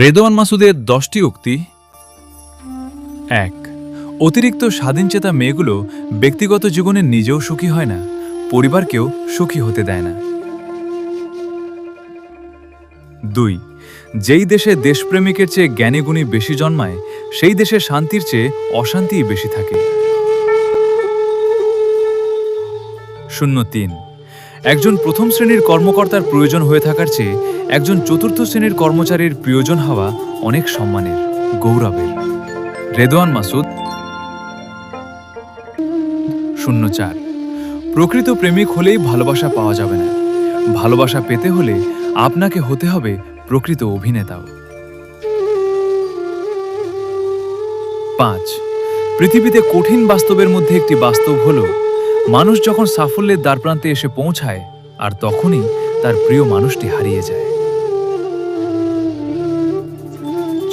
রেদওয়ান মাসুদের 10টি উক্তি। 1. অতিরিক্ত স্বাধীনচেতা মেয়েগুলো ব্যক্তিগত জীবনে নিজেও সুখী হয় না, পরিবারকেও সুখী হতে দেয় না। 2. যেই দেশে দেশপ্রেমিকের চেয়ে জ্ঞানীগুণী বেশি জন্মায়, সেই দেশে শান্তির চেয়ে অশান্তিই বেশি থাকে। 3. একজন প্রথম শ্রেণীর কর্মকর্তার প্রয়োজন হয়ে থাকার চেয়ে একজন চতুর্থ শ্রেণীর কর্মচারীর প্রিয়জন হওয়া অনেক সম্মানের, গৌরবের। রেদওয়ান মাসুদ। 4. প্রকৃত প্রেমিক হলেই ভালোবাসা পাওয়া যাবে না, ভালোবাসা পেতে হলে আপনাকে হতে হবে প্রকৃত অভিনেতাও। 5. পৃথিবীতে কঠিন বাস্তবের মধ্যে একটি বাস্তব হলো, মানুষ যখন সাফল্যের দ্বারপ্রান্তে এসে পৌঁছায় আর তখনই তার প্রিয় মানুষটি হারিয়ে যায়।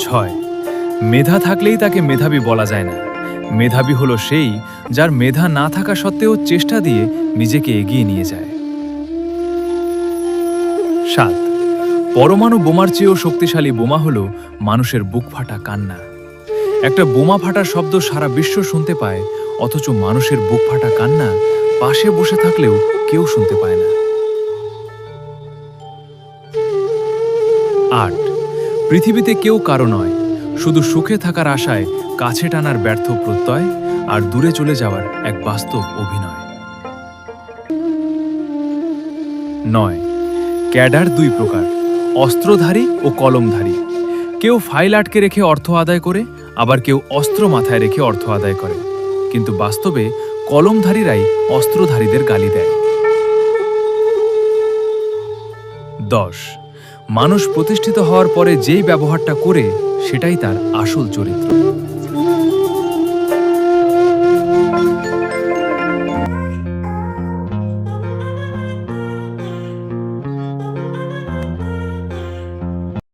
6. মেধা থাকলেই তাকে মেধাবী বলা যায় না, মেধাবী হলো সেই যার মেধা না থাকা সত্ত্বেও চেষ্টা দিয়ে নিজেকে এগিয়ে নিয়ে যায়। 7. পরমাণু বোমার চেয়েও শক্তিশালী বোমা হলো মানুষের বুক ফাটা কান্না। একটা বোমা ফাটার শব্দ সারা বিশ্ব শুনতে পায়, অথচ মানুষের বুক ফাটা কান্না পাশে বসে থাকলেও কেউ শুনতে পায় না। 8. পৃথিবীতে কেউ কারো নয়, শুধু সুখে থাকার আশায় কাছে টানার ব্যর্থ প্রত্যয় আর দূরে চলে যাওয়ার এক বাস্তব অভিনয়। 9. ক্যাডার 2 প্রকার, অস্ত্রধারী ও কলমধারী। কেউ ফাইল আটকে রেখে অর্থ আদায় করে, আবার কেউ অস্ত্র মাথায় রেখে অর্থ আদায় করে, কিন্তু বাস্তবে কলমধারীরাই অস্ত্রধারীদের গালি দেয়। 10. মানুষ প্রতিষ্ঠিত হওয়ার পরে যেই ব্যবহারটা করে, সেটাই তার আসল চরিত্র।